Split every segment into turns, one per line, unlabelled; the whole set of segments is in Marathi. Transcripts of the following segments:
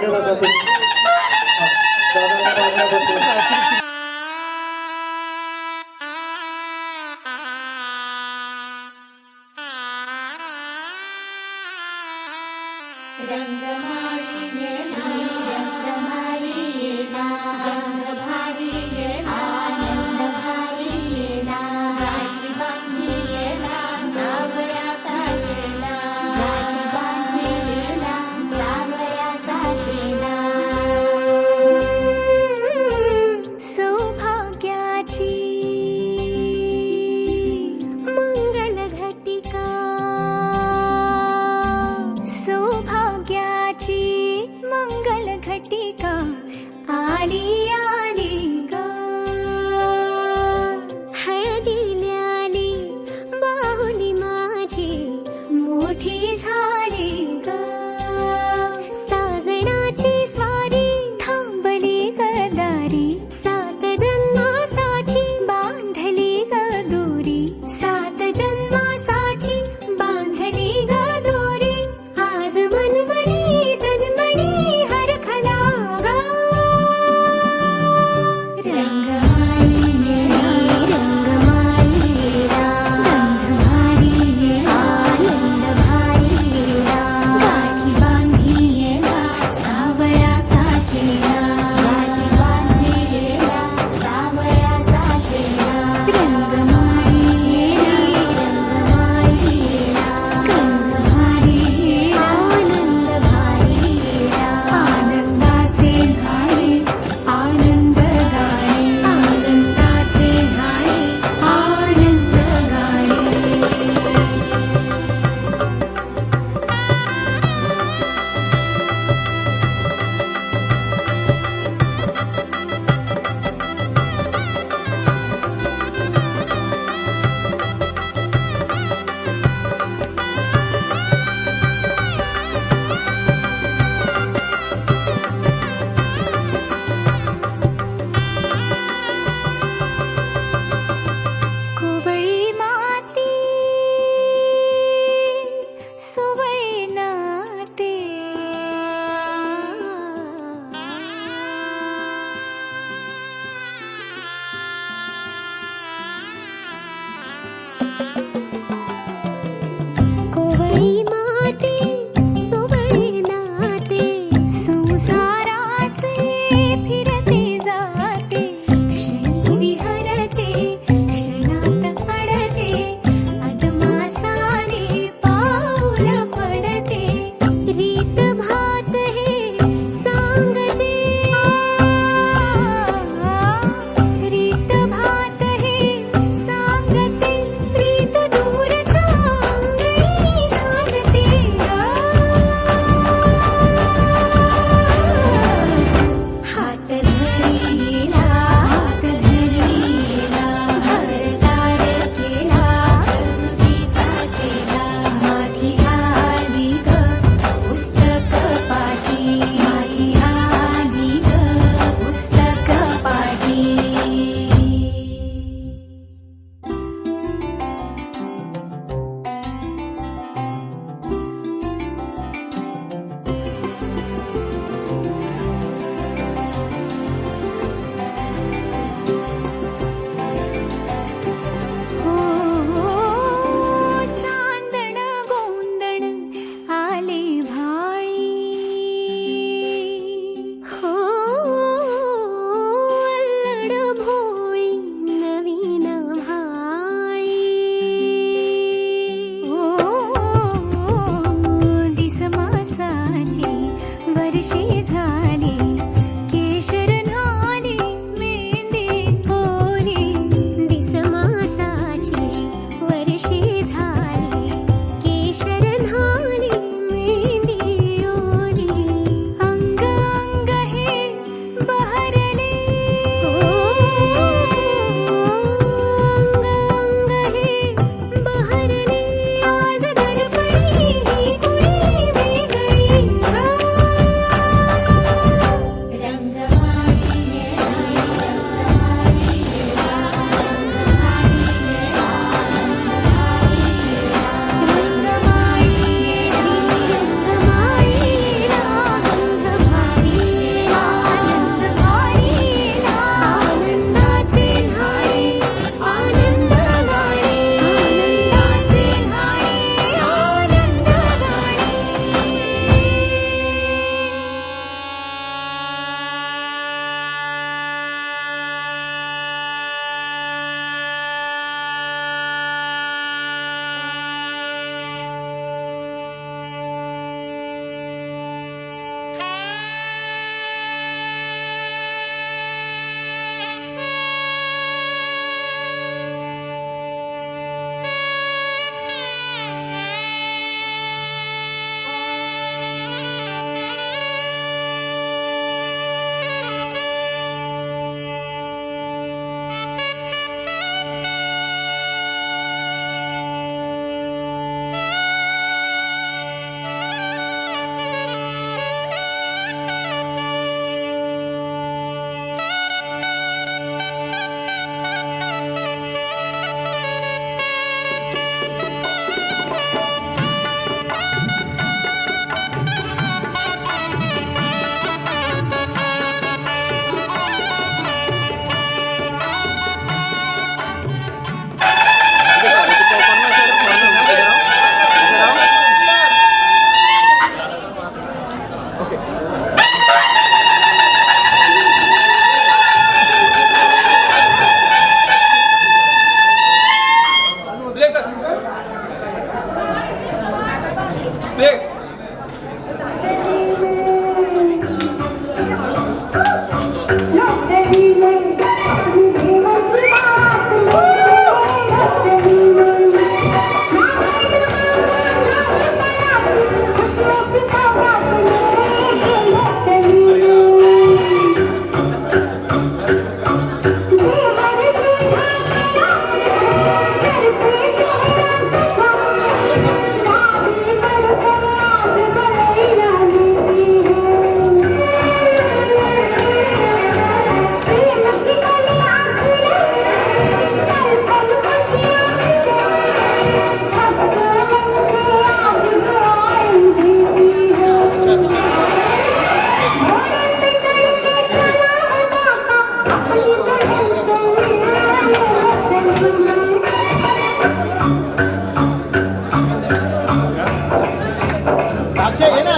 बांगड्याला जातो. दादांना बांगड्या बसतो.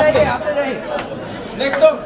नेक्स्ट सॉन्ग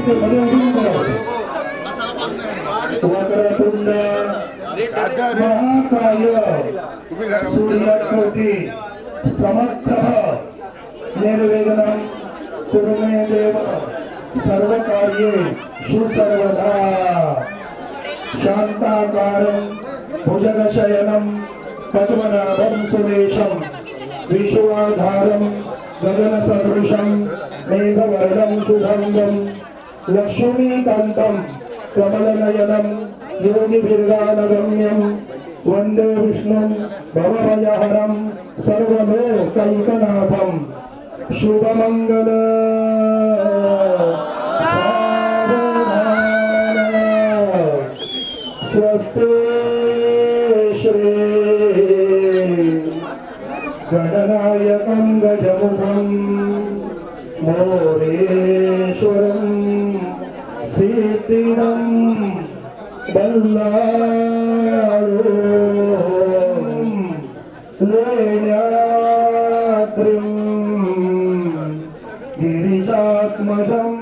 वक्रतुंड महाकाय सूर्यकोटि समर्थ निर्विघ्नं कुरु मे देव सर्वकार्येषु सर्वदा शान्ताकारं भुजगशयनं पद्मनाभं सुरेशं विश्वाधारं गगनसदृशं मेघवर्णं शुभंगं लक्ष्मीकान्तं कमलनयनं योगिभिर्गानगम्यं वन्दे विष्णुं भवभयहरं सर्वलोकैकनाथं शुभमंगल स्वस्ति श्री गणनायकं गजमुखं मोरेश्वरं सिद्धिदं बल्लाळो लेण्याद्रिं गिरिजात्मजं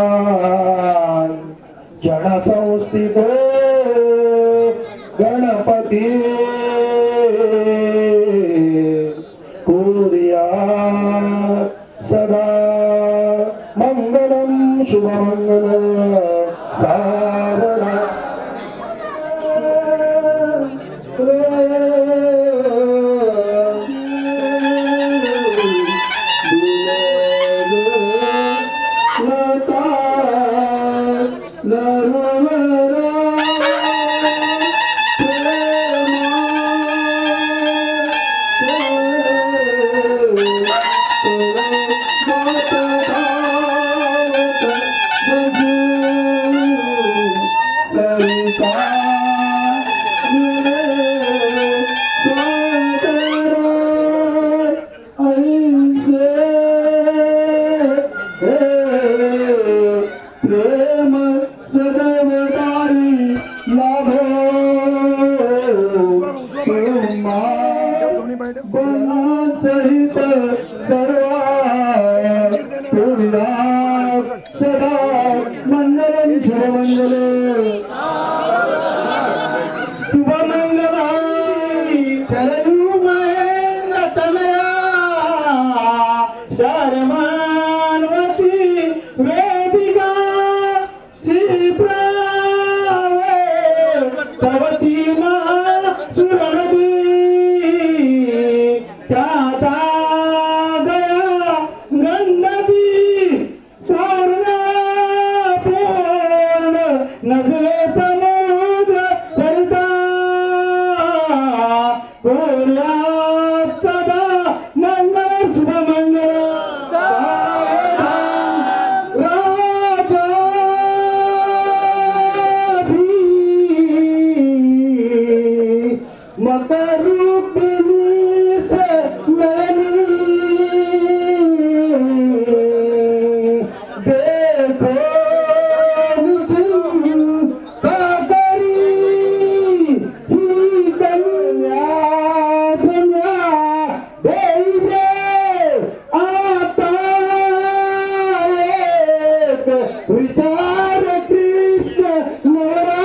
ग्रामेरान् जनसंस्थितो गणपती कुर्यात् सदा मंगलम शुभमंगल सावरा सहित सर्वा सदा मंगलम शुभमंगल शुभमंगलाई चलू महेंद्र तनया शर्मान्वती वेदिका श्रीप्रावे तवती मा सुरणदी चाहता गया गंगदी पूर्ण पूर्ण नगे समुद्र सरिता पूर्यात् सदा मंगल शुभ मंगल राजा भी मकरूपिनी विचार कृष्ण नवरा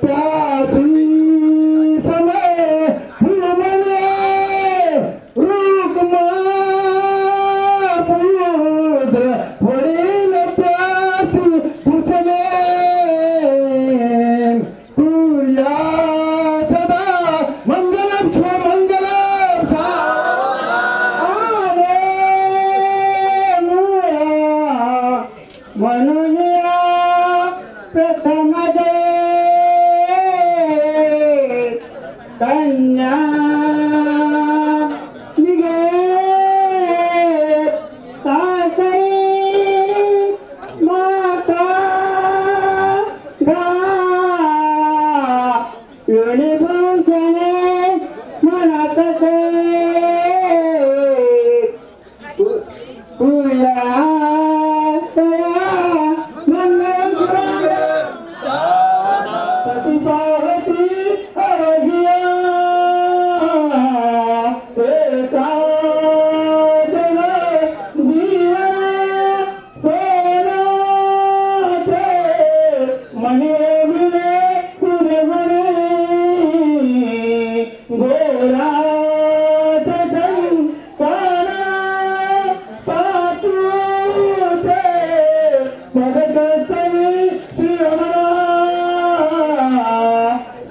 त्यासी समय भूमने रुक्मा पुत्र वडील त्यासी पुसले कुर्या सदा मंगलम शुभमंगलम मनुया प्रथम कन्या निगे सासरी माता गा योनी भूषणे मनात पूया मंगल आणि ओढले कुरगुरी गोराचा झंकारा पाठवते भगतनी श्रीरमणा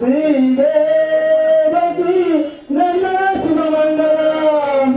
श्रीदेवकी नंदन शुभमंगलम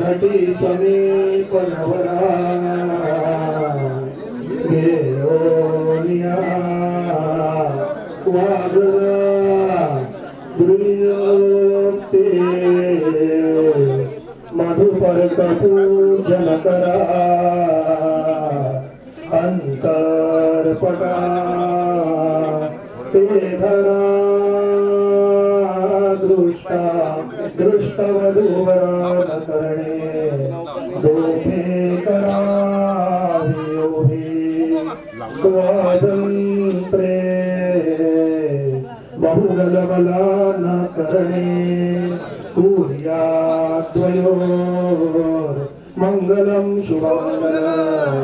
घटी समीप नवरा घेओनिया वागरा दुर्योक्ते मधुपर्क पूजन करा अंतरपटा ते धरा दृष्टा दृष्टवधूवरण करणे दोघे करावे उभे स्वातंत्र्ये बहुगलबला न करणे तुर्याद्वयोर मंगलम शुभमंगलम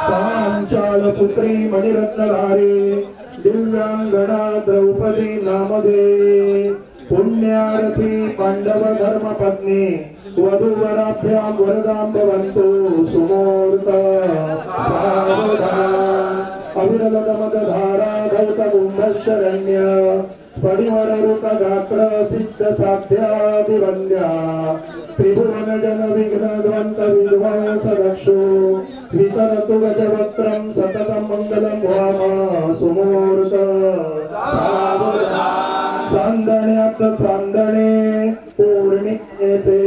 पांचाल पुत्री मणिरत्नधारी दिव्यांगना द्रौपदी नामदे पुण्यारती पांडव धर्म पत्नी वधूवराभ्यां वरदां भवन्तु सुमूर्त सावधान अविरलदमद धारा धौत कुंभशरण्य परिवररुक गात्र सिद्ध साध्यादिवन्द्या त्रिभुवन जन विघ्न ध्वंत विध्वंस दक्षो वितरतु गजवक्त्रं सततं मंगलं वाम सुमूर्त सावधान चांदण्यात चांदणे पौर्णिमेचे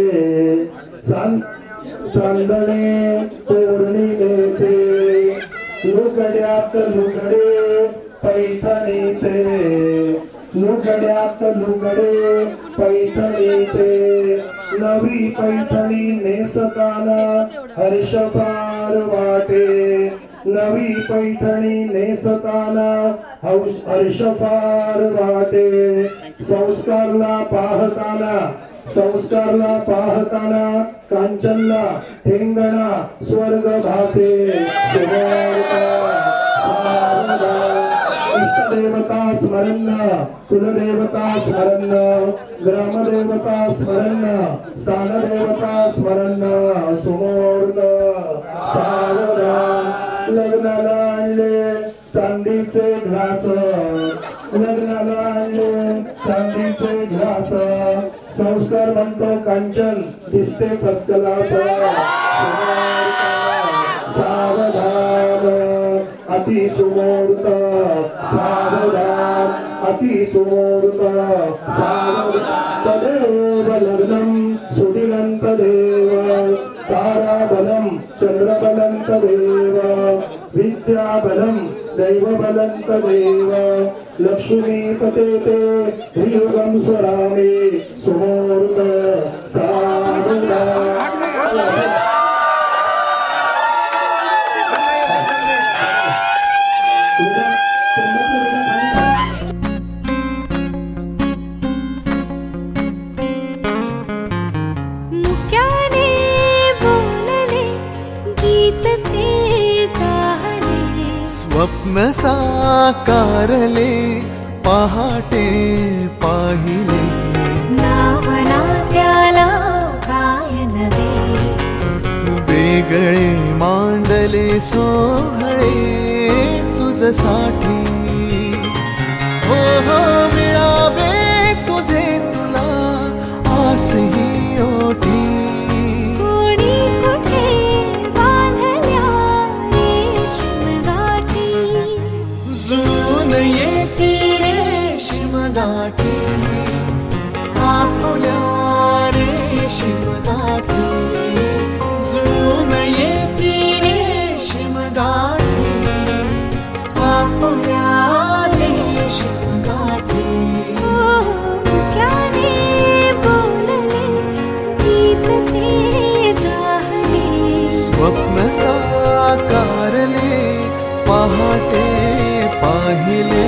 चांदणे पौर्णिमेचे लुगड्यात लुगडे पैठणीचे लुगड्यात लुगडे पैठणीचे नवी पैठणी नेसताना हर्ष फार वाटे नवी पैठणी नेसताना हर्ष फार वाटे संस्कारला पाहताना कांचनला ठेंगणा स्वर्ग भासे इष्टदेवता स्मरण कुलदेवता स्मरण ग्रामदेवता स्मरण स्थानदेवता स्मरण सुमूर्त सावधान लग्नाला आणले चांदीचे ग्लास लग्नाला आणले चांदीचे ग्लास संस्कार म्हणतो कांचन दिसते फर्स्ट क्लास सावधान अति सुमूर्त सावधान अति सुमूर्त सावधान तदेव लग्नं सुदिनं तदेव ताराबलं चंद्रबलं तदेव विद्याबलं दैवबलं तदेव लक्ष्मीपते ते ह्रियुगं स्वरामे सुमूर्त सावधान
स्वप्न साकारले पहाटे पाहिले
नावना त्याला काय नवे
वेगळे मांडले सोहळे तुझसाठी श्वास ही ओठी.
कोणी कुठे बांधल्या रेशीम गाठी.
जुळून येती रेशीम गाठी, आपुल्या रेशीम गाठी. जुळून येती रेशीम गाठी, आपुल्या रेशीम गाठी.
मुक्याने बोलले गीत ते जाहले.
स्वप्न साकारले पहाटे पाहिले.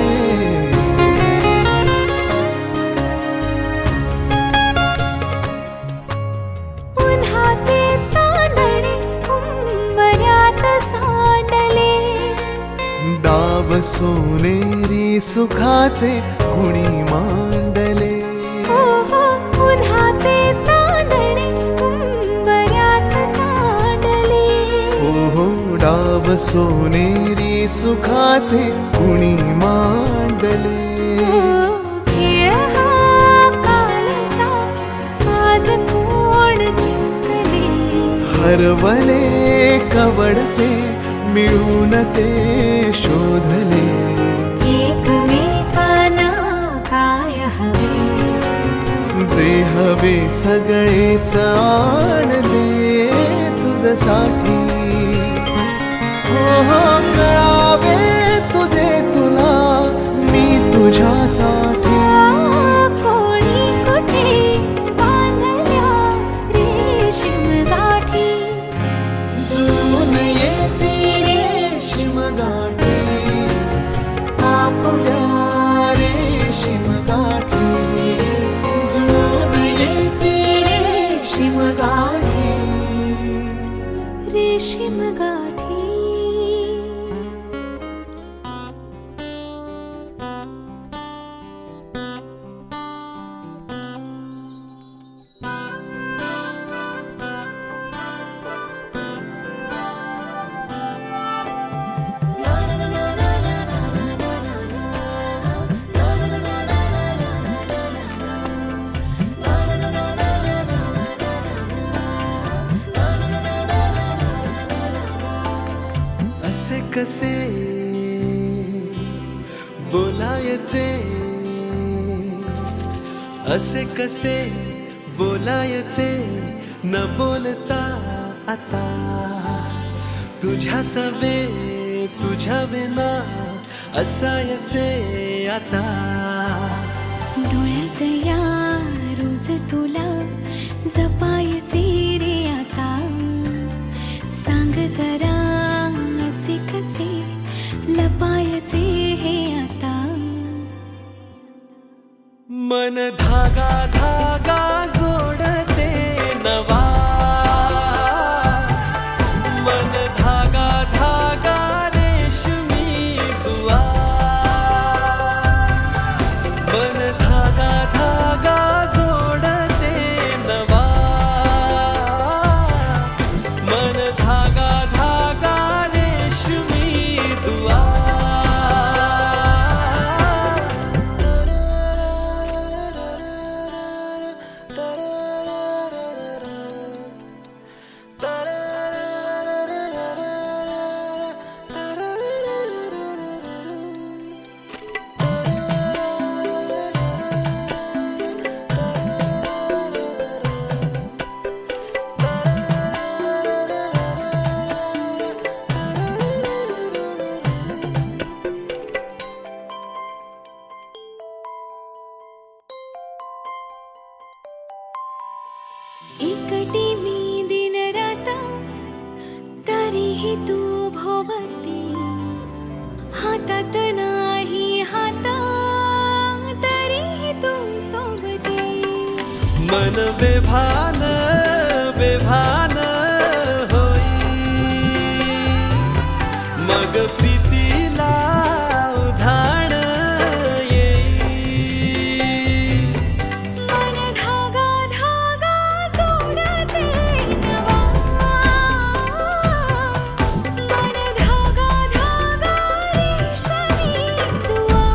उन्हाचे चांदणे उंबऱ्यात सांडले.
डाव सोनेरी सुखाचे कुणी मांडले.
उन्हाचे चांदणे उंबऱ्यात सांडले.
ओहो डाव सोनेरी सुखाचे कुणी मांडले.
खेळ हा कालचा आज कोण जिंकले.
हरवले कवडसे मिळून ते शोधले.
एकमेकांना काय हवे.
जे हवे सगळेच आणले तुझ्यासाठी. हो हो कळावे तुझे तुला मी तुझ्यासाठी.
कोणी कुठे बांधल्या रेशीम गाठी.
जुळून येती रेशीम गाठी, आपुल्या रेशीम गाठी. जुळून येती रेशीम गाठी.
रेशीम गाठी.
असे कसे बोलायचे, असे कसे बोलायचे न बोलता आता. तुझ्या सवे तुझ्या विना असायचे आता.
डोळ्यात या रोज तुला जपायचे रे आता. सांग जरा असे कसे लपायचे हे आता.
मन धागा धागा जोडते नवा. मन धागा धागा रेशमी दुआ. मन धागा धागा जोडते नवा. मन धागा धागा रेशमी दुआ.
एकटी मी दिन रात तरीही तू भोवती. हातात नाही हात तरीही तू सोबती.
मन बेभान बेभान होई. मग प्रीतीला उधाण येई.
मन धागा धागा जोडते नवा. मन धागा धागा रेशमी दुआ.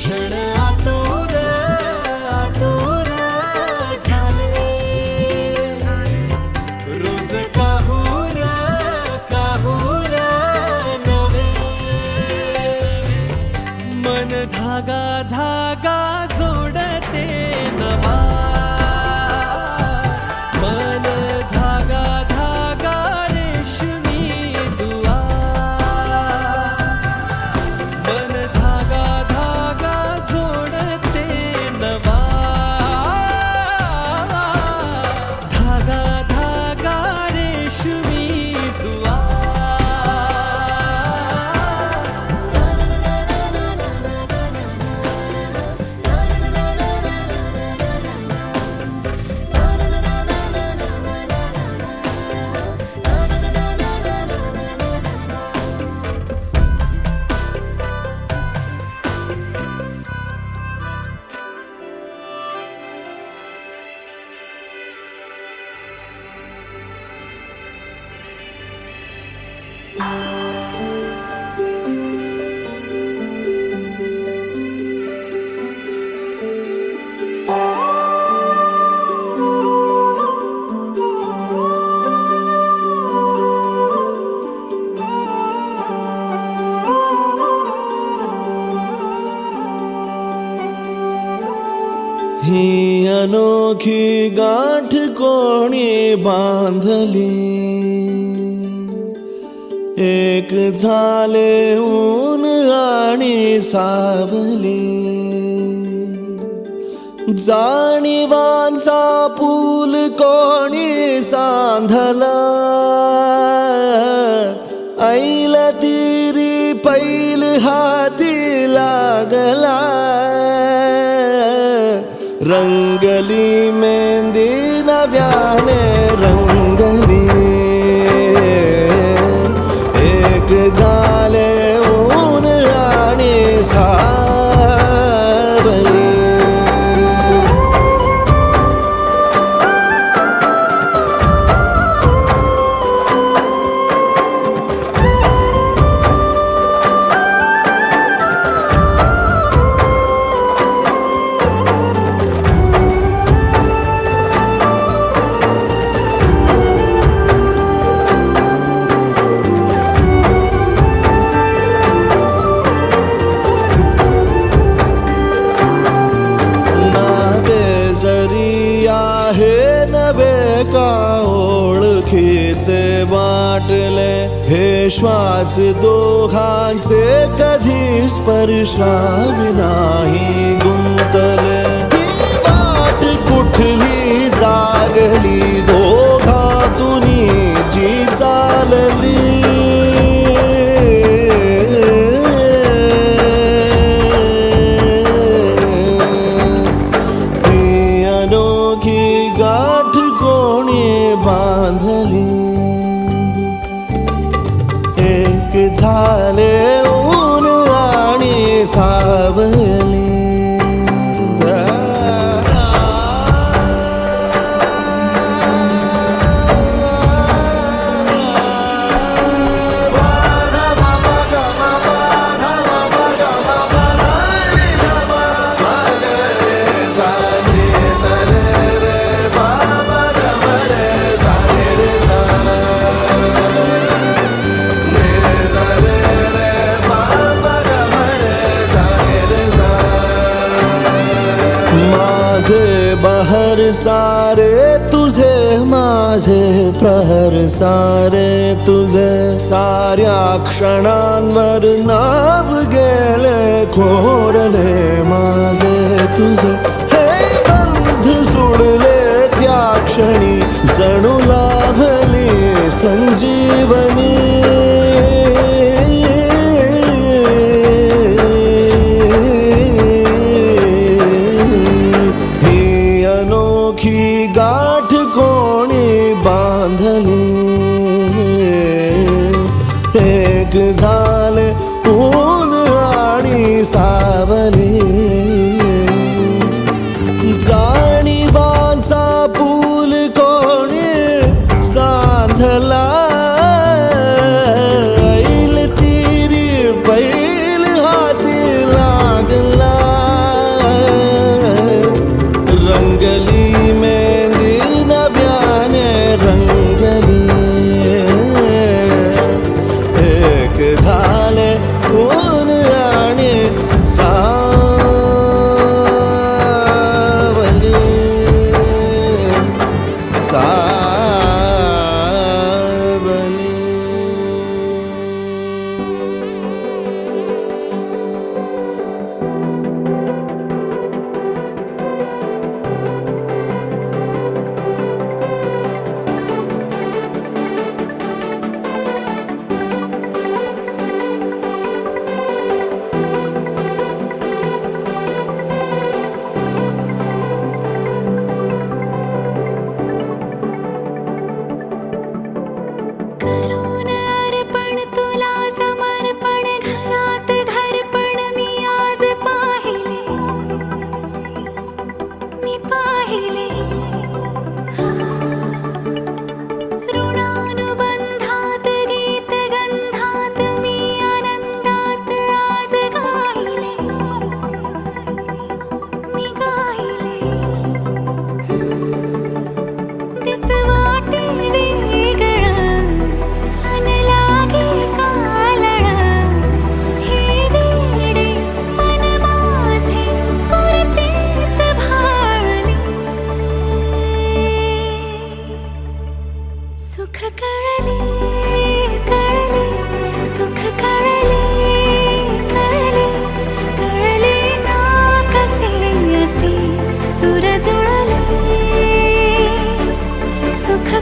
क्षण आतुर आतुर झाले रोज काहूर काहूर नवे मन धागा धागा जोडते नवा मन धागा धागा रेशमी दुआ मन धागा धागा जोडते नवा धागा धागा रेशमी दुआ
ही अनोखी गाठ कोणी बांधली एक झाले ऊन आणि सावली जाणीवांचा पूल कोणी सांधला ऐल तिरी पैल हाती लागला रंगली मेहंदी नव्याने रंगली एक झाले ऊन आणि सावली हे नवे का ओळखीचे वाटले हे श्वास दोघांचे कधी स्पर्शावी नाही गुंतले ही वाट कुठली जागली दोघातून जी चालली गाठ कोणी बांधली एक झाले ऊन आणि सावली बहर सारे तुझे माझे प्रहर सारे तुझे साऱ्या क्षणांवर नाव गेले खोरले माझे तुझे हे बंध जुळले त्या क्षणी जणू लाभली संजीवनी अनोखी गाठ कोणी बांधली एक झाले ऊन आणि सावली जाणीवांचा पूल कोणी सांधला ऐल तिरी पैल हाती लागला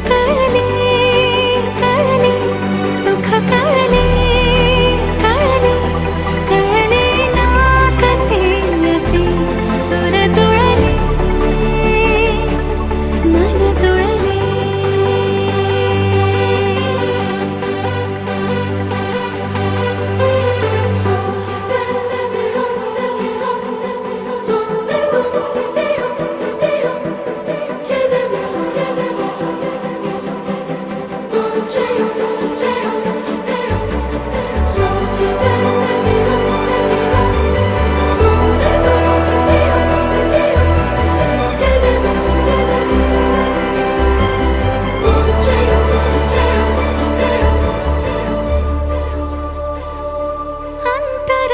कळले कळले सुख कळले कळले कळले ना कसे असे सुर जुळले मन जुळले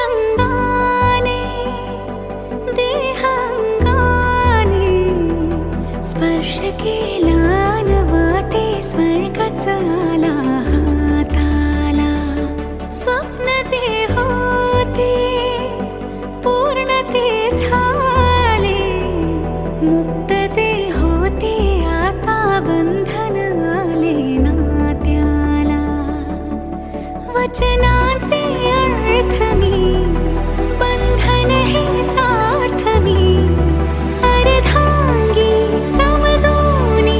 अंतरंगाने देहांगाने स्पर्श केला न वाटे स्वर्गच आला हाताला स्वप्न जे होते पूर्ण ते झाले मुक्त जे होते आता बंधन आले नात्याला वचनाचे अर्थ मी बंधन हे सार्थ मी अर्धांगी समजूनी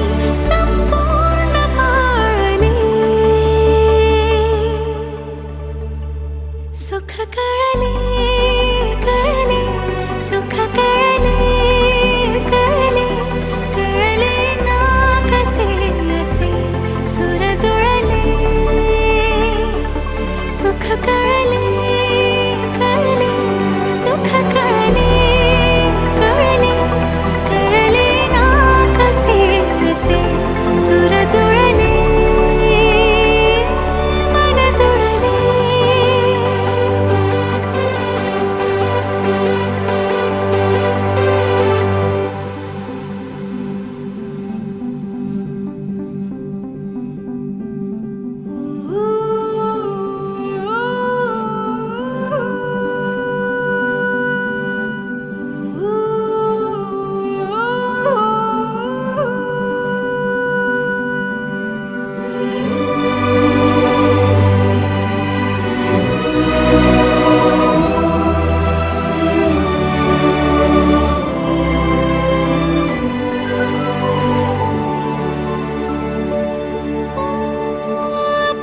संपूर्ण पाळले सुख कळले कळले सुख कळले कळले कळले ना कसे असे सुर जुळले सुख कळले कळले सुख कळले कळले कळले ना कसे असे सुर जुळले मन जुळले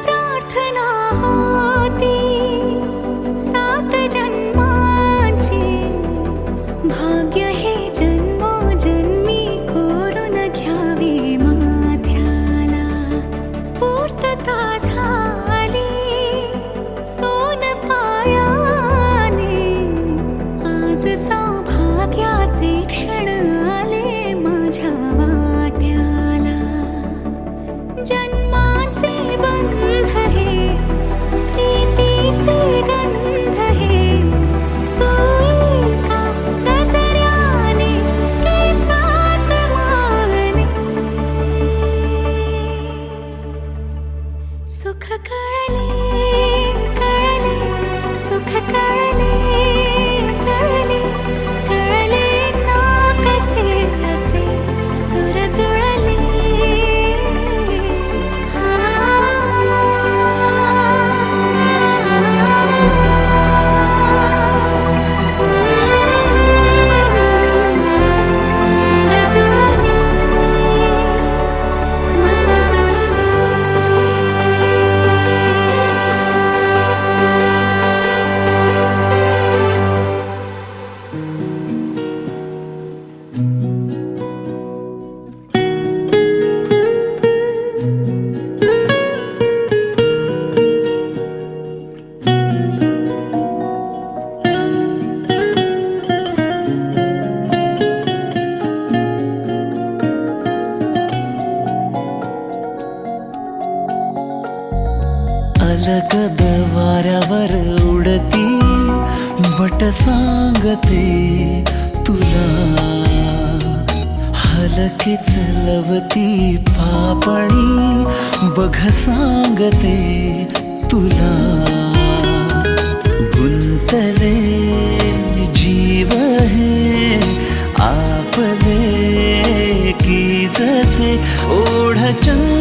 प्रार्थना होती 7 जन्मांची भाग्य हे जन्मोजन्मी कोरून घ्यावे माथ्याला पूर्तता झाली सोन पायाने आज सौभाग्याचे क्षण आले माझ्या वाट्याला जन्माचे बंध हे प्रीतीचे गंध हे तू एका दसऱ्याने केसात माळणे सुख कळले कळले सुख कळले कळले कळले ना कसे असे सुर जुळले
अलगद वाऱ्यावर उडती बट सांगते तुला हलकेच लवती पापणी बघ सांगते तुला गुंतले जीव हे आपले की जसे ओढ चंद्र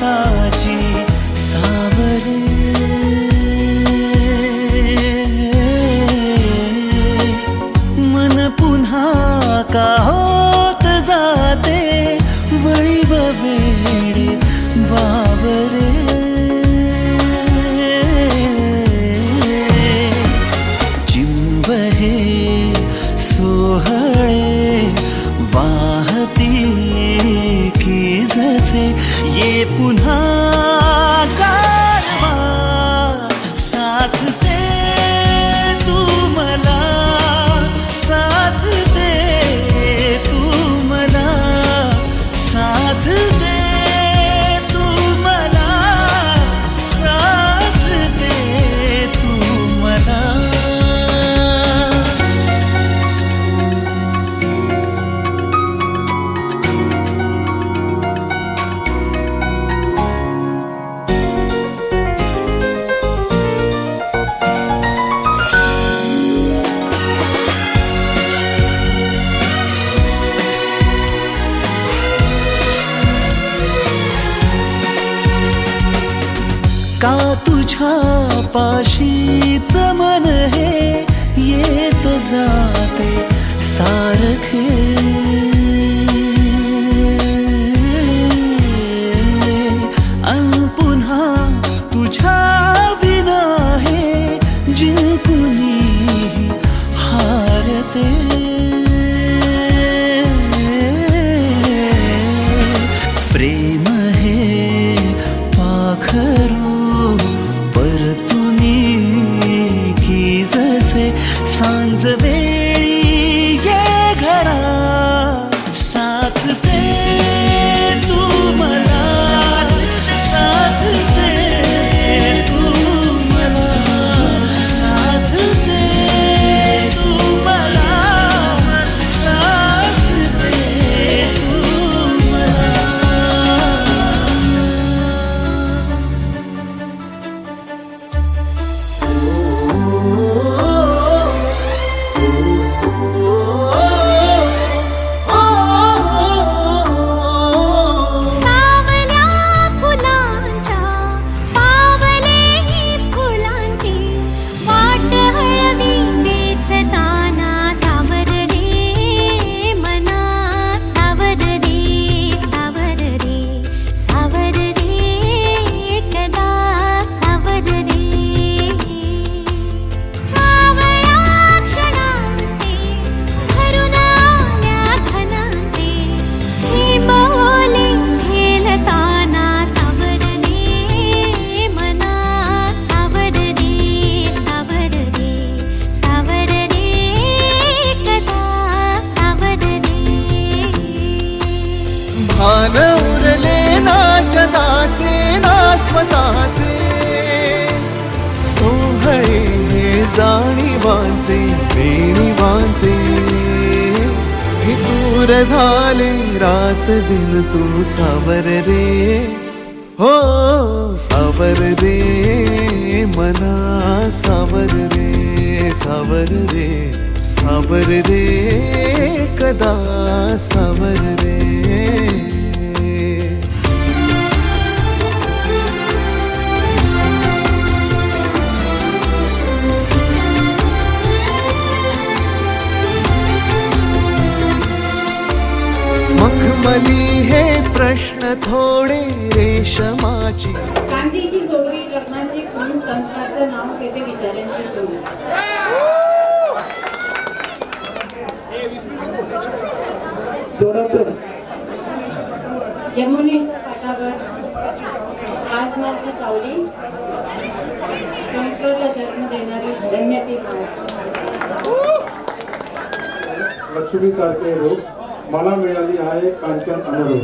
दिवसाची सावरे मन पुन्हा का होत जाते वळी वेडे बावरे चिंब हे सोहळे वाहती की जसे ये पुन्हा गारवा साथ दे तू मला साथ दे तू मला साथ दे तू मला साथ दे तू मला का तुझ्या पाशीच मन हे येत जाते सारखे अन पुन्हा तुझ्या विना हे जिंकुनी हारते प्रेम हे पाखरू परतुनी की जसे सांज वेळी ये घरा साथ दे तू मला साथ दे तू मला साथ दे तू मला साथ दे तू मला
सावल्या फुलांच्या पावलेही फुलांची वाट हळवी वेचताना सावर रे मना सावर रे सावर रे सावर रे कदा सावर रे सावळ्या क्षणांचे भरून आल्या धनांचे ही बोले झेलताना सावर रे मना सावर रे सावर रे सावर रे कदा सावर रे
भान उरले ना जगाचे ना स्वतःचे सोहळे जाणीवांचे बेणीवांचे हे दूर झाले रात दिन तू सावर रे हो सावर रे मना सावर रे सावर रे सावर रे कदा सावर रे मखमली हे प्रश्न थोडे रेशमाची
कांतीची जोडवी रत्नाची खून संस्कारचं नाव घेते विचारांची जोडी
जोरात
यमुनेच्या पाटावर काश्मीरची सावली संस्कारला जन्म देणारी धन्य ती माळ
लक्ष्मी सारखे रूप मला मिळाली आहे कांचन अनुरूप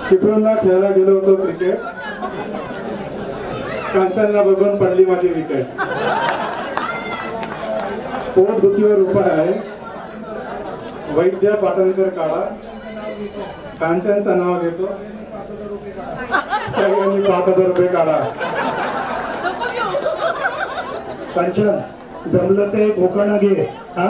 चिपळूणला खेळायला गेलो होतो क्रिकेट कांचनला बघून पडली माझी विकेट पोट दुखीवर उपाय आहे वैद्य पाटणकर काढा कांचनचं नाव घेतो सगळ्यांनी 5,000 रुपये काढा
कांचन जमलं ते घोकणं घे हा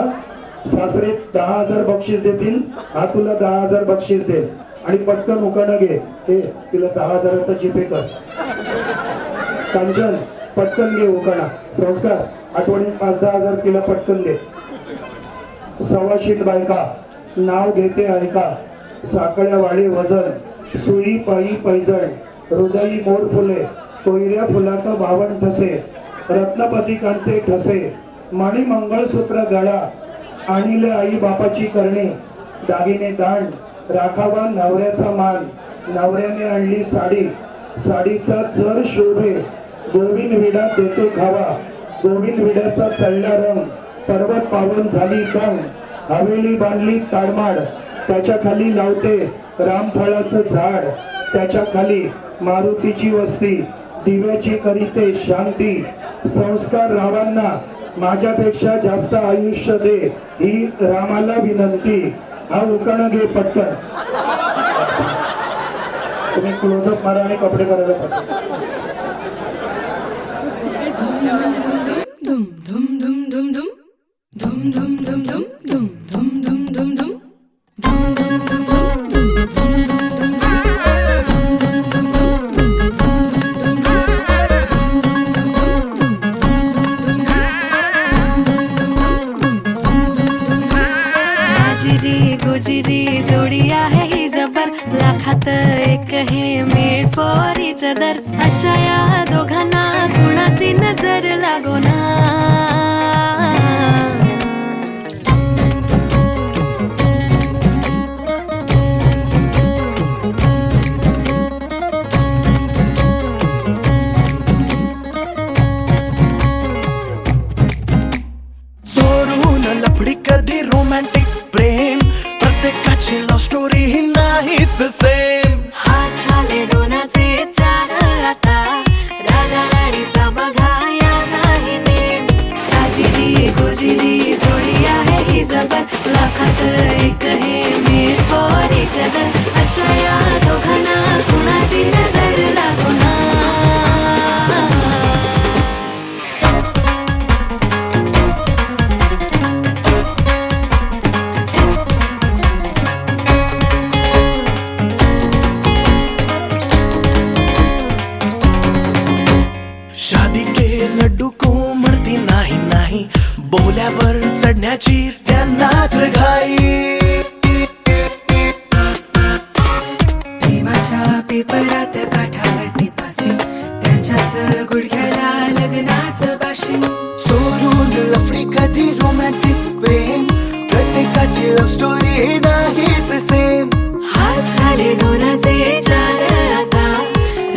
सासरे 10,000 बक्षीस देतील, हा तुला 10,000 बक्षीस दे आणि पटकन उकाणं घे. हे तिला 10,000चा जीपे कर. कांचन पटकन घे उकाणा. संस्कार आठवणीत 5-10 हजार तिला पटकन दे. सवाशीण बायका नाव घेते ऐका, साकळ्या वाळे वजन, सुई पायी पैजण, हृदयी मोर फुले, कोयऱ्या फुलात 52 ठसे, रत्नपतिकांचे ठसे, मणी मंगळसूत्र गळा, आणिले आई बापाची करणे, दागिने दांड, राखावा नवऱ्याचा मान, नवऱ्याने आणली साडी, साडीचा जर शोभे, गोविंद विडा देते खावा, गोविंद विड्याचा चढला रंग, पर्वत पावन झाली तंग, हवेली बांधली ताडमाड, त्याच्या खाली लावते रामफळाचं झाड, त्याच्या खाली मारुतीची वस्ती, दिव्याची करीते शांती. संस्कार रावांना माझ्यापेक्षा जास्त आयुष्य दे, ही रामाला विनंती. हा उकाणा घे पटकन. तुम्ही क्लोजअप मारा आणि कपडे करायला पाहिजे.
साजिरी गोजिरी जोडी आहे ही जबर, लाखात एक हे मेड फॉर इच अदर. अशा या दोघांना कुणाची नजर लागो ना.
चोरून लफडी कधी रोमॅन्टिक प्रेम, प्रत्येकाची लव्ह स्टोरी ही नाहीच सेम.
हात झाले दोनाचे चार आता, राजा राणीचा बघा या नाही नेम. साजिरी गोजिरी जोडी आहे ही जबर, लाखात एक हे मेड फॉर इच अदर. अशा या दोघांना कुणाची नजर लागो ना.
शादी के लड्डू को मरती नाही नाही, बोल्यावर चढण्याची त्यांनाच घाई.
प्रेमाच्या पेपरात काठावरती पासी, त्यांच्याच गुडघ्याला लग्नाचं बाशी.
चोरून लफडी कधी रोमॅन्टिक प्रेम, प्रत्येकाची लव्ह स्टोरी नाहीच सेम.
हात झाले दोनाचे चार आता,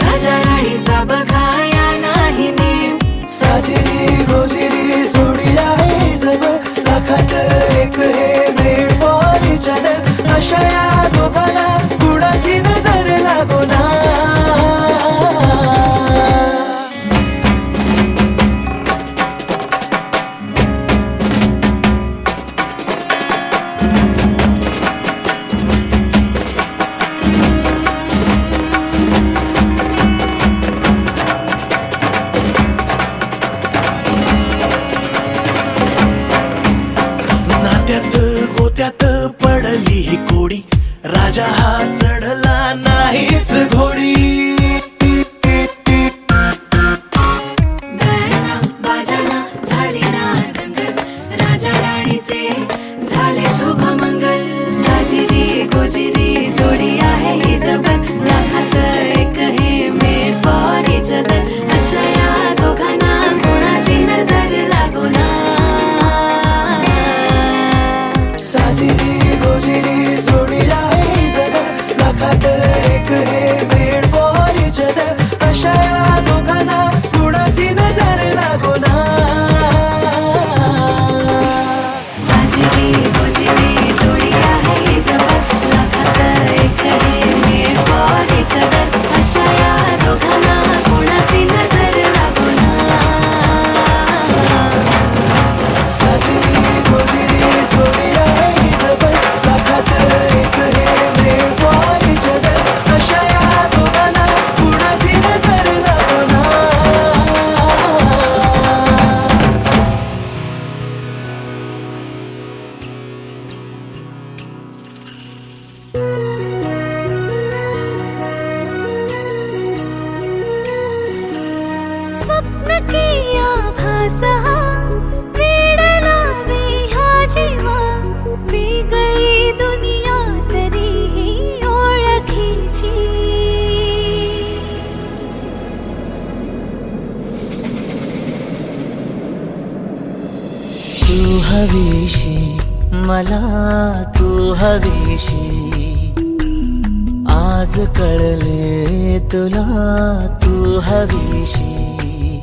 राजा राणीचा बघा या नाही नेम.
साजिरी गोजिरी जोडी आहे जबर, लाखात एक हे मेड फॉर इच अदर. अशा या दोघांना कुणाची नजर लागो ना. नात्यात गोत्यात पडली ही कोडी, राजा हा चढला नाहीच घोडी.
गायना बाजाना झाली ना दंगल, राजा राणीचे झाले शुभ मंगल. साजिरी गोजिरी जोडी आहे ही जबर, लाखात एक हे मेड फॉर इच अदर. अशा या दोघांना कोणाची नजर लागो ना.
साजिरी गोजिरी जोडी आहे जबर, लाखात एक हे मेड फॉर इच अदर. अशा या दोघांना कुणाची नजर लागो ना.
साजिरी गोजिरी जोडी आहे ही जबर, लाखात
हवीशी मला तू हवीशी आज कळले तुला तू हवीशी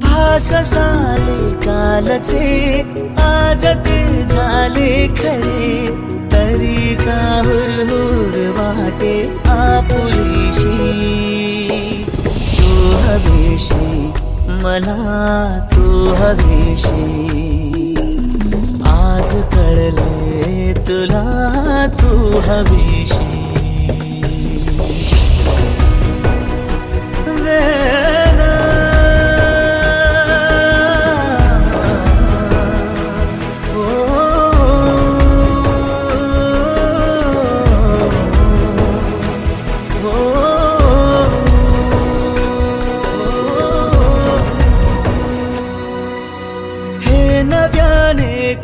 भास साले कालचे आज ते झाले खरे तरी का हुरहुर वाटे आपुलीशी तू हवीशी मला तू हवीशी आज कळले तुला तू हवीशी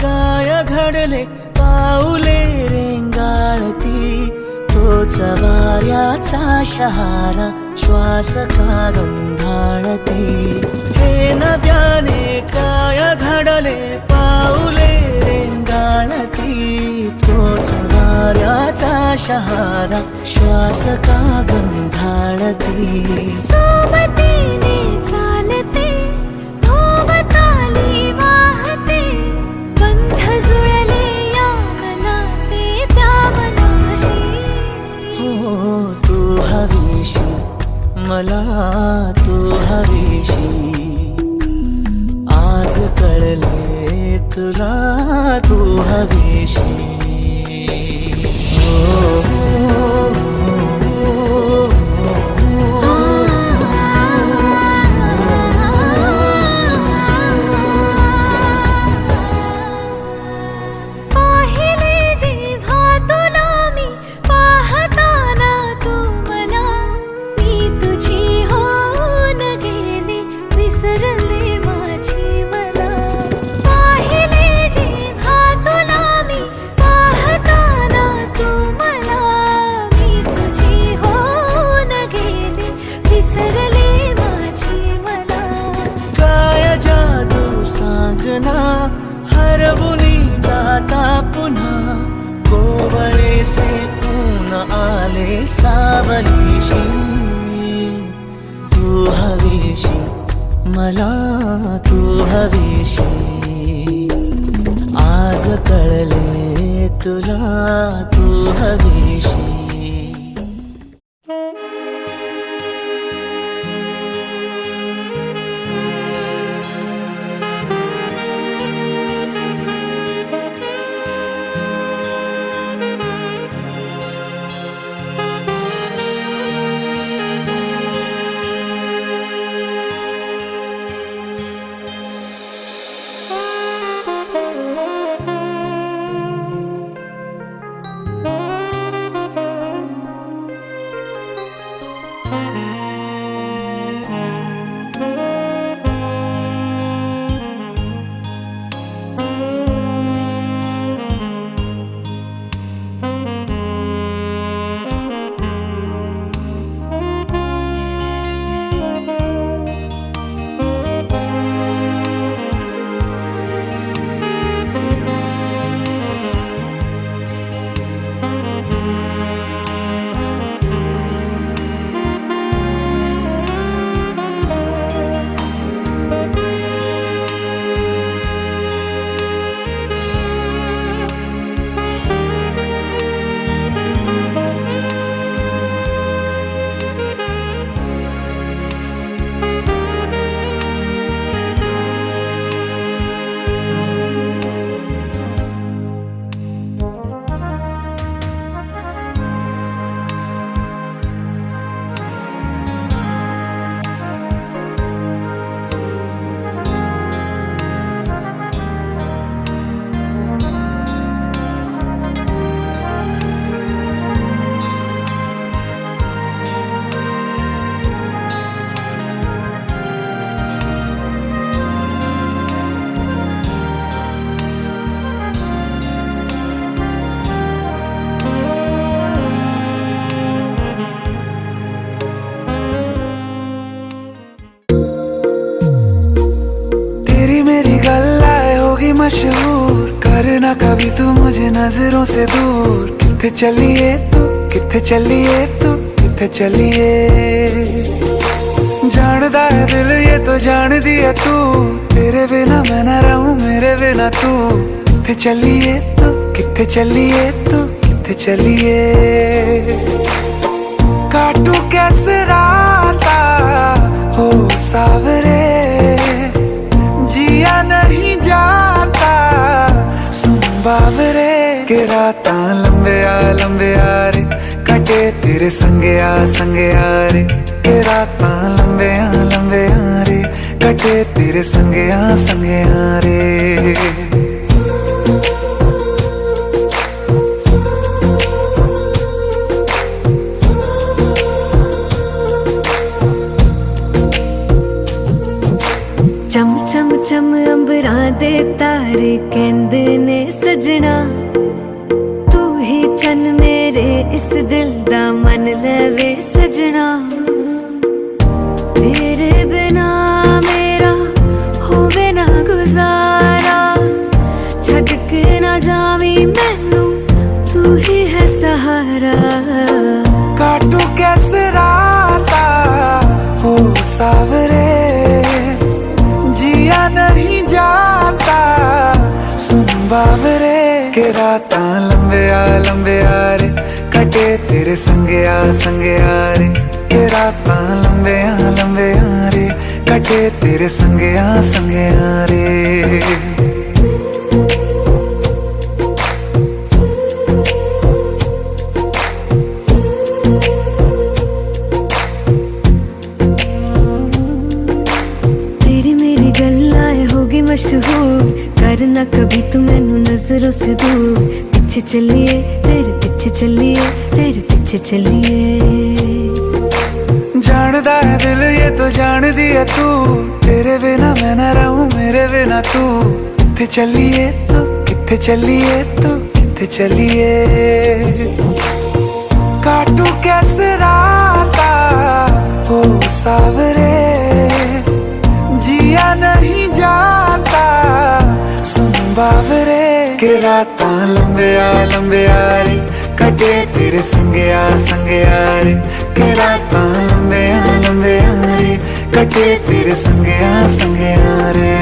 काय घडले पाऊले रेंगाळती तोच वाऱ्याचा शहारा श्वास का गंधाळती हे नव्याने काय घडले पाऊले रेंगाळती तोच वाऱ्याचा शहारा श्वास का गंधाळती
सोबतीने चालते भोवताली वाहते बंध जुळले या मनाचे त्या मनाशी
हो तू हवीशी मला तू हवीशी आज कळले तुला तू हवीशी हरवुनी जाता पुन्हा कोवळे से ऊन आले सावलीशी तू हवीशी मला तू हवीशी आज कळले तुला तू हवीशी
मशहूर, करना कभी तू मुझे नजरों से दूर। किथे चलिए तू, किथे चलिए तू, किथे चलिए। जानदा है दिल ये तो जान दिया तू, तेरे बिना मैं ना रहूं मेरे बिना तू। किथे चलिए तू, किथे चलिए तू, किथे चलिए। काटू कैसे राता हो सावरे, जिया नहीं जाता सुन बावरे। के राता लंबे आ रे, कटे तेरे संगे आ रे। के राता लंबे आ रे, कटे तेरे संगे आ रे।
चम चम चम अंबरां दे तारे कहंदे ने सजना, तू ही चन मेरे इस दिल दा मन लवे सजना। तेरे बिना मेरा होवे ना गुजारा, छड़ के ना जावी मैनू तू ही है सहारा।
काटू कैसे राता हो सावरे, जिया नहीं जाता सुन बावरे। के राता लंबे आ रे, कटे तेरे संगे आ रे। के राता लंबे आ रे, कटे तेरे संगे आ रे।
मशहूर, करना कभी तू मैनू नजरों से दूर। पीछे चलिए तेरे पीछे चलिए, तेरे पीछे चलिए।
जानदा है दिल ये तो जान दिया तू, तेरे बिना मैं ना रहूं मेरे बिना तू। किथे चलिए तू, किथे चलिए तू, किथे चलिए। काटू कैसे राता हो सावरे, जिया नहीं जाता सुन बावरे। के राता लंबे आ रे, कटे तेरे संगे आ रे। के राता लंबे आ रे, कटे तेरे संगे आ रे।